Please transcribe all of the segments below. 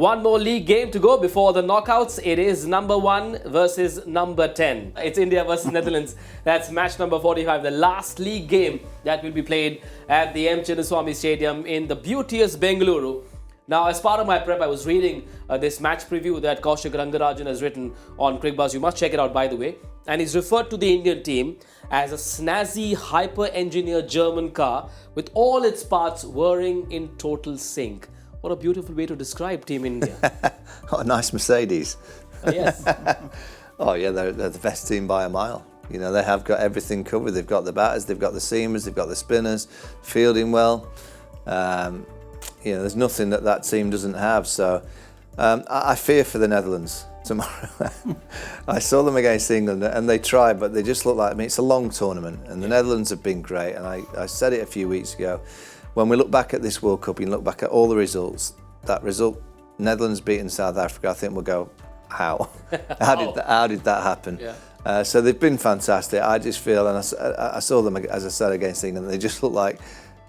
One more league game to go before the knockouts. It is number 1 versus number 10. It's India versus Netherlands. That's match number 45, the last league game that will be played at the M. Chinnaswamy Stadium in the beauteous Bengaluru. Now, as part of my prep, I was reading this match preview that Kaushik Rangarajan has written on Crickbuzz. You must check it out, by the way. And he's referred to the Indian team as a snazzy, hyper-engineered German car with all its parts whirring in total sync. What a beautiful way to describe Team India. Oh, nice Mercedes. Yes. Oh, yeah, they're the best team by a mile. You know, they have got everything covered. They've got the batters, they've got the seamers, they've got the spinners, fielding well. You know, there's nothing that team doesn't have. So I fear for the Netherlands tomorrow. I saw them against England and they tried, but they just look like, I mean, it's a long tournament and the Netherlands have been great. And I said it a few weeks ago. When we look back at this World Cup and look back at all the results, that result, Netherlands beating South Africa, I think we'll go, how? How did that happen? Yeah. So they've been fantastic. I just feel, and I saw them, as I said, against England, they just look like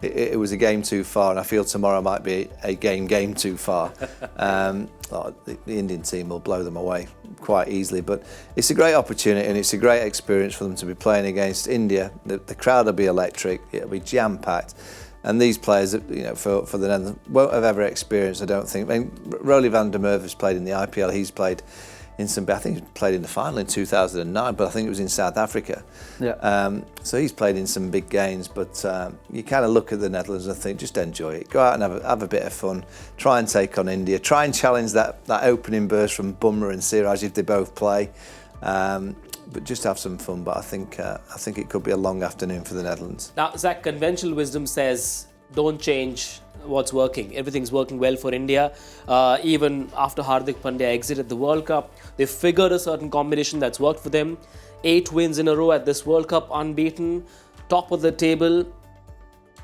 it was a game too far, and I feel tomorrow might be a game too far. The Indian team will blow them away quite easily, but it's a great opportunity and it's a great experience for them to be playing against India. The crowd will be electric, it'll be jam-packed. And these players, you know, for the Netherlands, won't have ever experienced, I don't think. I mean, Roly van der Merwe has played in the IPL. He's played in I think he played in the final in 2009, but I think it was in South Africa. Yeah. So he's played in some big games, but you kind of look at the Netherlands and think, just enjoy it. Go out and have a bit of fun. Try and take on India. Try and challenge that opening burst from Bumrah and Siraj if they both play. But just have some fun. But I think it could be a long afternoon for the Netherlands. Now, Zach, conventional wisdom says don't change what's working. Everything's working well for India. Even after Hardik Pandya exited the World Cup, they figured a certain combination that's worked for them. 8 wins in a row at this World Cup, unbeaten, top of the table.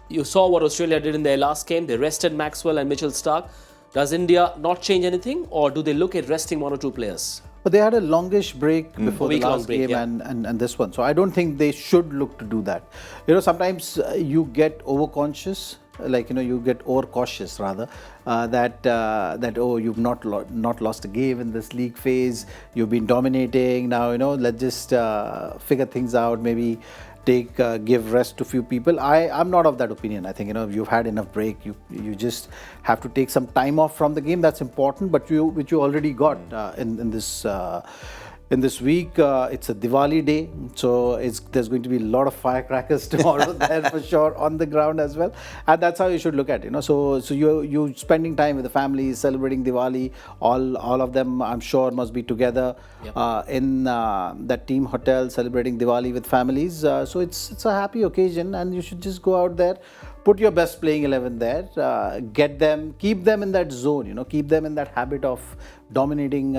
You saw what Australia did in their last game. They rested Maxwell and Mitchell Starc. Does India not change anything, or do they look at resting 1 or 2 players? But they had a longish break before the last break, game yeah. and this one. So I don't think they should look to do that. You know, sometimes you get overconscious, like, you know, you get overcautious rather, that oh, you've not lost a game in this league phase, you've been dominating, now, you know, let's just figure things out, maybe give rest to few people. I'm not of that opinion. I think, you know, you've had enough break. You just have to take some time off from the game. That's important, but which you already got in this week. It's a Diwali day, so there's going to be a lot of firecrackers tomorrow there for sure on the ground as well, and that's how you should look at it. You know, so you spending time with the family, celebrating Diwali. All of them, I'm sure, must be together in that team hotel celebrating Diwali with families. So it's a happy occasion, and you should just go out there. Put your best playing 11 there, keep them in that zone, you know, keep them in that habit of dominating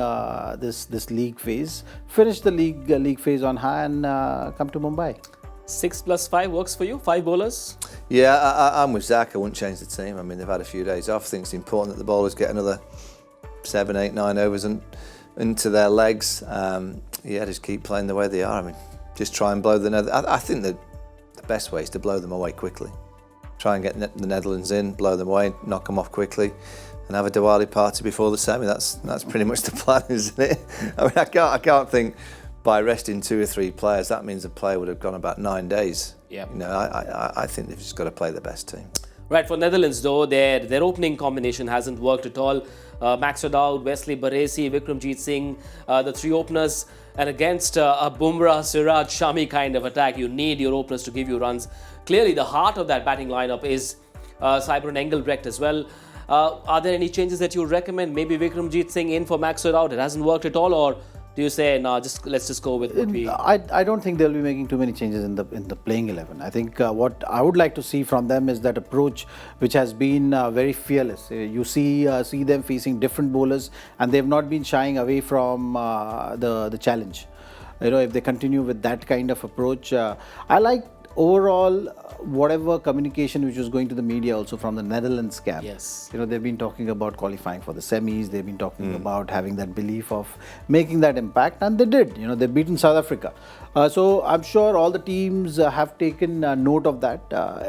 this league phase. Finish the league phase on high and come to Mumbai. 6 plus 5 works for you? 5 bowlers? Yeah, I'm with Zach. I wouldn't change the team. I mean, they've had a few days off. I think it's important that the bowlers get another 7, 8, 9 overs into their legs. Just keep playing the way they are. I mean, just try and blow the Netherlands. I think that the best way is to blow them away quickly. Try and get the Netherlands in, blow them away, knock them off quickly, and have a Diwali party before the semi. That's pretty much the plan, isn't it? I mean, I can't think by resting 2 or 3 players that means a player would have gone about 9 days. Yeah. You know, I think they've just got to play the best team. Right, for Netherlands though, their opening combination hasn't worked at all. Max O'Dowd, Wesley Baresi, Vikramjit Singh, the 3 openers, and against a Bumrah, Siraj, Shami kind of attack, you need your openers to give you runs. Clearly, the heart of that batting lineup is Cyprian Engelbrecht as well. Are there any changes that you would recommend? Maybe Vikramjit Singh in for Max O'Dowd. It hasn't worked at all, or do you say no? Let's just go with what we. I don't think they'll be making too many changes in the playing 11. I think what I would like to see from them is that approach, which has been very fearless. You see them facing different bowlers, and they've not been shying away from the challenge. You know, if they continue with that kind of approach, I like overall whatever communication which was going to the media also from the Netherlands camp. Yes. You know, they've been talking about qualifying for the semis, they've been talking about having that belief of making that impact, and they did. You know, they've beaten South Africa. So I'm sure all the teams have taken note of that.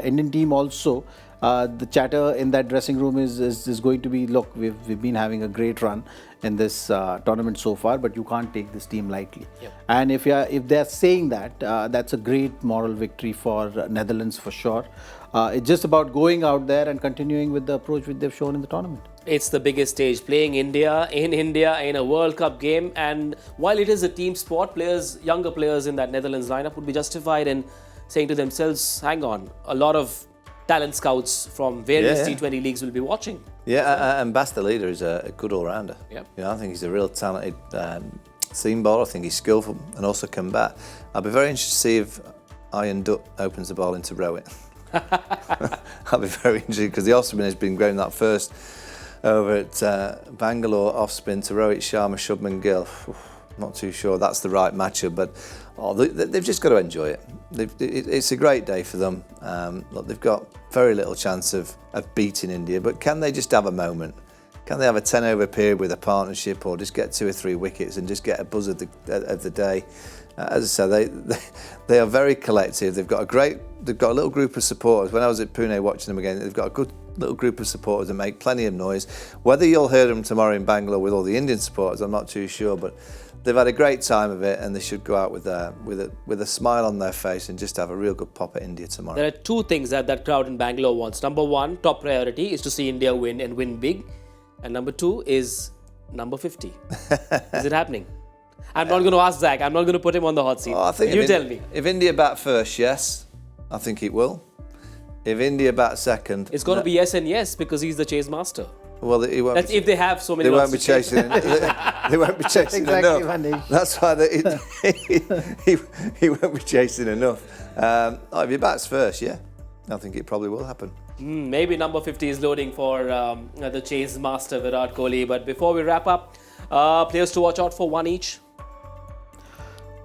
Indian team also The chatter in that dressing room is going to be, look, we've been having a great run in this tournament so far, but you can't take this team lightly. Yep. And if they're saying that, that's a great moral victory for Netherlands for sure. It's just about going out there and continuing with the approach which they've shown in the tournament. It's the biggest stage, playing India in a World Cup game, and while it is a team sport, younger players in that Netherlands lineup would be justified in saying to themselves, hang on, a lot of talent scouts from various T20 leagues will be watching. Yeah, and Bastilleida is a good all-rounder. Yep. You know, I think he's a real talented seam bowler. I think he's skillful and also can bat. I'll be very interested to see if Ian Dutt opens the ball into Rohit. I'll be very interested because the off-spin has been going that first over at Bangalore off-spin to Rohit Sharma, Shubman Gill. Not too sure that's the right matchup, but they've just got to enjoy it. It's a great day for them. Look, they've got very little chance of beating India, but can they just have a moment? Can they have a 10-over period with a partnership, or just get 2 or 3 wickets and just get a buzz of the day? As I said, they are very collective. They've got a little group of supporters. When I was at Pune watching them again, they've got a good little group of supporters that make plenty of noise. Whether you'll hear them tomorrow in Bangalore with all the Indian supporters, I'm not too sure, but they've had a great time of it, and they should go out with a smile on their face and just have a real good pop at India tomorrow. There are 2 things that crowd in Bangalore wants. Number 1, top priority is to see India win and win big. And number 2 is number 50. Is it happening? I'm not going to ask Zach. I'm not going to put him on the hot seat. I think you tell me. If India bat first, yes, I think it will. If India bat second, It's going to be yes and yes because he's the chase master. Well, he won't. That's if they have so many. They won't runs be to chase. chasing. They won't be chasing Exactly, enough. Manish. That's why he won't be chasing enough. If he bats first, yeah, I think it probably will happen. Maybe number 50 is loading for the chase master Virat Kohli. But before we wrap up, players to watch out for, 1 each.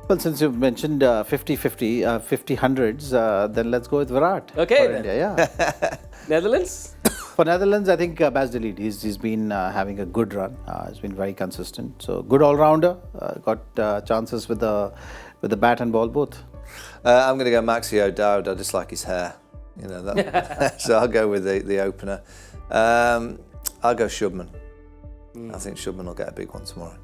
Well, since you've mentioned 50-50, 50 hundreds, then let's go with Virat. Okay, for then. India, yeah. Netherlands. For Netherlands, I think Bas de Leede, he's been having a good run. He's been very consistent. So good all-rounder. Got chances with the bat and ball both. I'm going to go Maxi O'Dowd. I just like his hair. You know that. So I'll go with the opener. I'll go Shubman. I think Shubman will get a big one tomorrow.